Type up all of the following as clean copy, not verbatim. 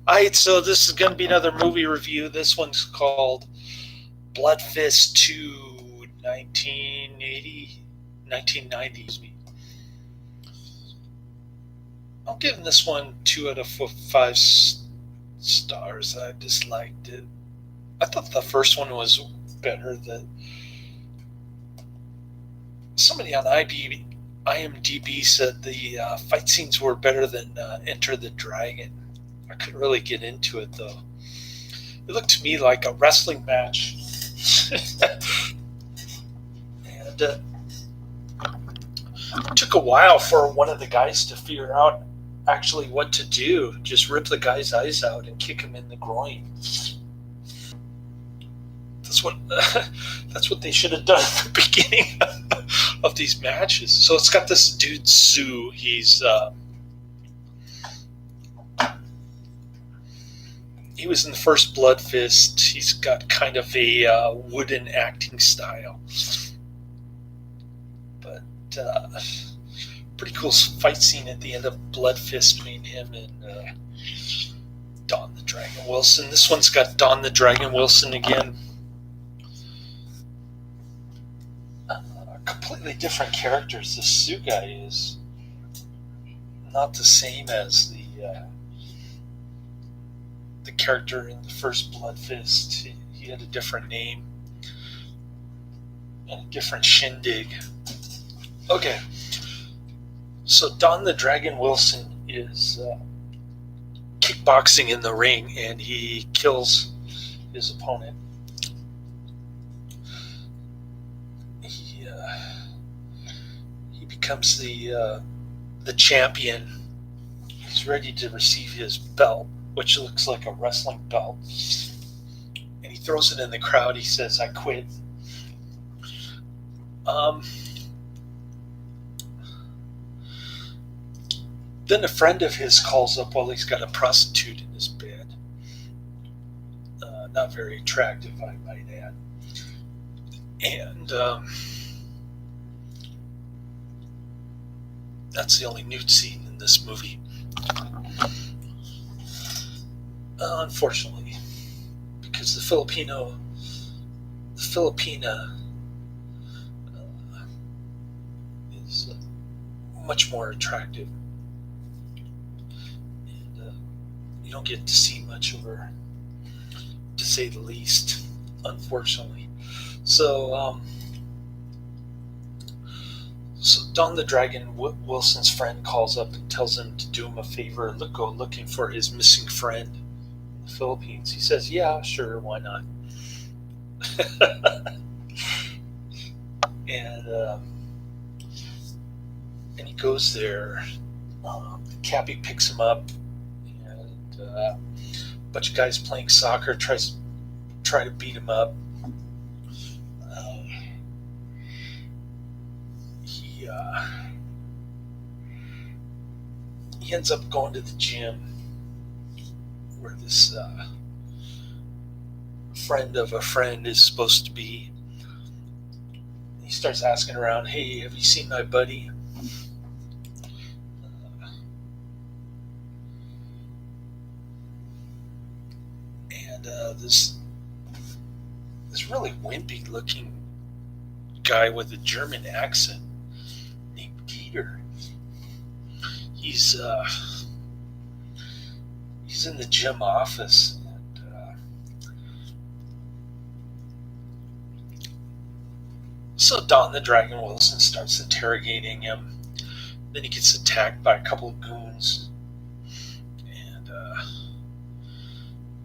Alright, so this is going to be another movie review. This one's called Bloodfist 2, 1980, 1990. I'm giving this one 2 out of 5 stars. I disliked it. I thought the first one was better. Somebody on IMDb said the fight scenes were better than Enter the Dragon. I couldn't really get into it, though. It looked to me like a wrestling match. And it took a while for one of the guys to figure out actually what to do. Just rip the guy's eyes out and kick him in the groin. That's what they should have done at the beginning of these matches. So it's got this dude, Sue. He was in the first Bloodfist. He's got kind of a wooden acting style. But pretty cool fight scene at the end of Bloodfist between him and Don the Dragon Wilson. This one's got Don the Dragon Wilson again. Completely different characters. The Sue guy is not the same as the character in the first Bloodfist. He had a different name and a different shindig. Okay, so Don the Dragon Wilson is kickboxing in the ring, and he kills his opponent. He becomes the champion. He's ready to receive his belt, which looks like a wrestling belt, and he throws it in the crowd. He says, "I quit." Then a friend of his calls up while he's got a prostitute in his bed. Not very attractive, I might add. And that's the only nude scene in this movie. Unfortunately, because the Filipina is much more attractive, and you don't get to see much of her, to say the least, unfortunately. So Don the Dragon Wilson's friend calls up and tells him to do him a favor, go looking for his missing friend in the Philippines. He says, "Yeah, sure, why not?" and he goes there. Cappy picks him up, and a bunch of guys playing soccer try to beat him up. He ends up going to the gym where this friend of a friend is supposed to be. He starts asking around, "Hey, have you seen my buddy?" And this really wimpy looking guy with a German accent named Peter. He's in the gym office, and so Don the Dragon Wilson starts interrogating him. Then he gets attacked by a couple of goons, and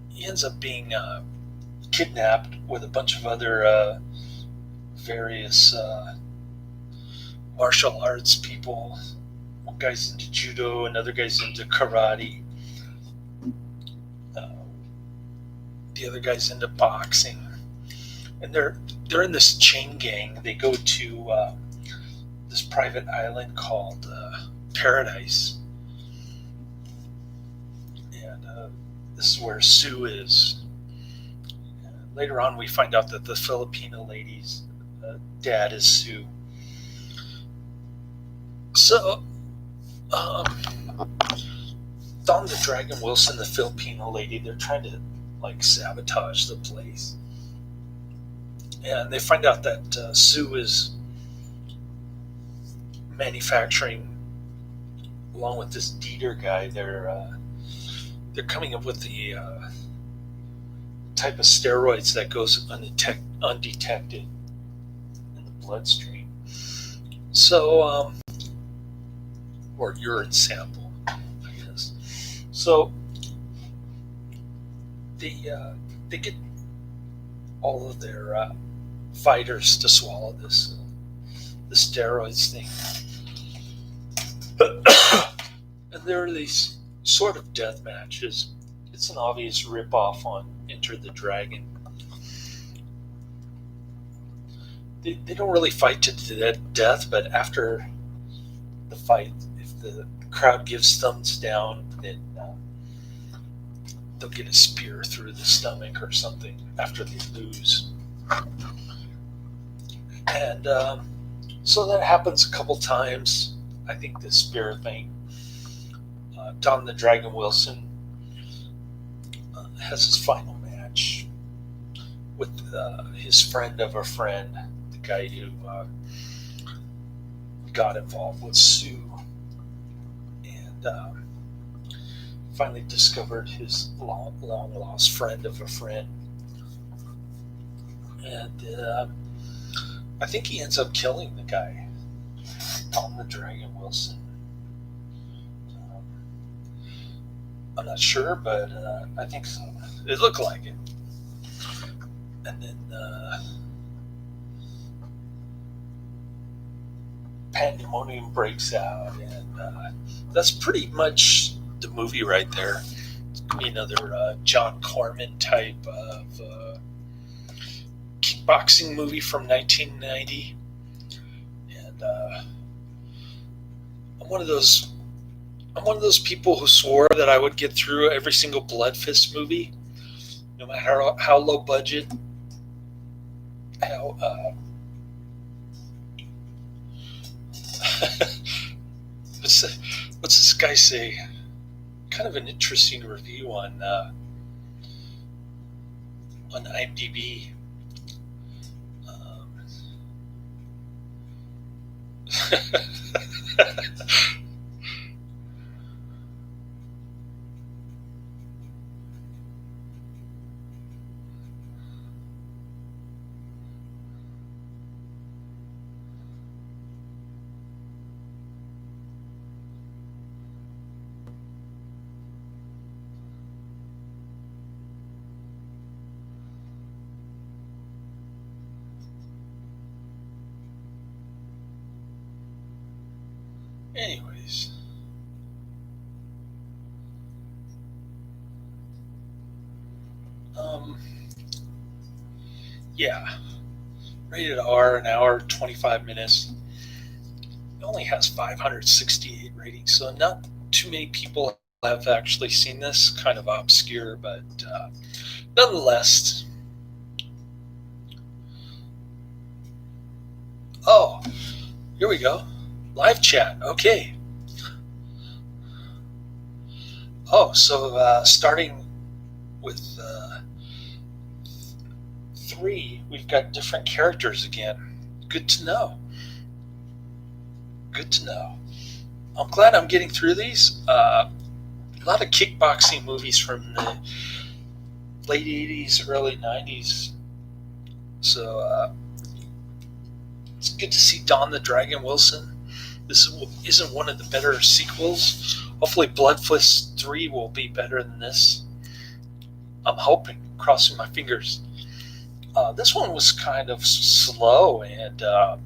he ends up being kidnapped with a bunch of other various martial arts people. One guy's into judo, another guy's into karate, the other guy's into boxing, and they're in this chain gang. They go to this private island called Paradise, and this is where Sue is. Later on, we find out that the Filipino lady's dad is Sue. So Don the Dragon Wilson, the Filipino lady, they're trying to like sabotage the place, and they find out that Sue is manufacturing, along with this Dieter guy. They're coming up with the type of steroids that goes undetected in the bloodstream. So, or urine sample, I guess. So they get all of their fighters to swallow this the steroids thing, and there are these sort of death matches. It's an obvious ripoff on Enter the Dragon. They don't really fight to death, but after the fight, if the crowd gives thumbs down, then they'll get a spear through the stomach or something after they lose. And so that happens a couple times. I think the spear thing. Don the Dragon Wilson has his final match with his friend of a friend, the guy who got involved with Sue, and finally discovered his long lost friend of a friend. And I think he ends up killing the guy, Don the Dragon Wilson. I'm not sure, but I think so. It looked like it. And then pandemonium breaks out, and that's pretty much the movie right there. It's gonna be another John Corman type of kickboxing movie from 1990, and I'm one of those people who swore that I would get through every single Bloodfist movie, no matter how low budget, how what's this guy say? Kind of an interesting review on IMDb. Anyways, yeah, rated R, an hour, 25 minutes. It only has 568 ratings, so not too many people have actually seen this. Kind of obscure, but nonetheless. Oh, here we go. Live chat, okay. Oh, so starting with 3, we've got different characters again. Good to know. Good to know. I'm glad I'm getting through these. A lot of kickboxing movies from the late 80s, early 90s. So it's good to see Don the Dragon Wilson. This isn't one of the better sequels. Hopefully Bloodfist 3 will be better than this. I'm hoping, crossing my fingers. This one was kind of slow, and the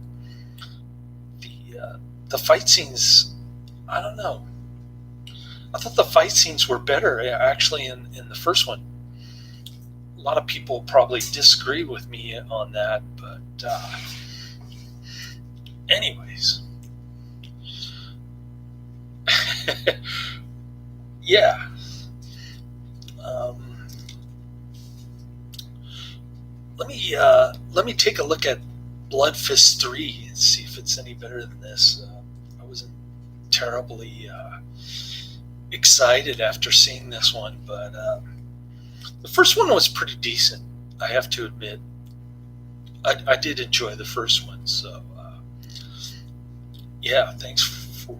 fight scenes, I don't know. I thought the fight scenes were better, actually, in the first one. A lot of people probably disagree with me on that, but anyways. Yeah. Let me take a look at Bloodfist 3 and see if it's any better than this. I wasn't terribly excited after seeing this one, but the first one was pretty decent, I have to admit. I did enjoy the first one, so yeah, thanks for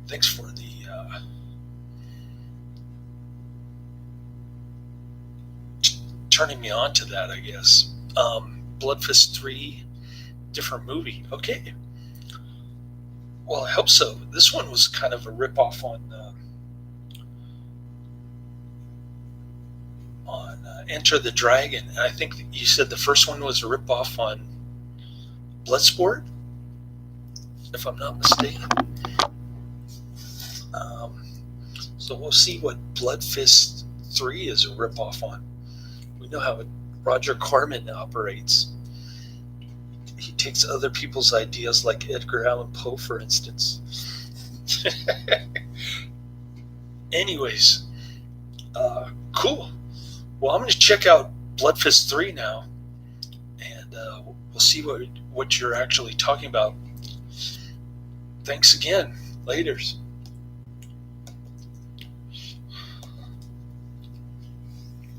the turning me on to that, I guess. Bloodfist 3, different movie. Okay. Well, I hope so. This one was kind of a ripoff on Enter the Dragon. And I think you said the first one was a ripoff on Bloodsport, if I'm not mistaken. So we'll see what Bloodfist 3 is a ripoff on. We know how Roger Corman operates. He takes other people's ideas, like Edgar Allan Poe, for instance. Anyways, cool. Well, I'm going to check out Bloodfist 3 now, and we'll see what you're actually talking about. Thanks again. Laters.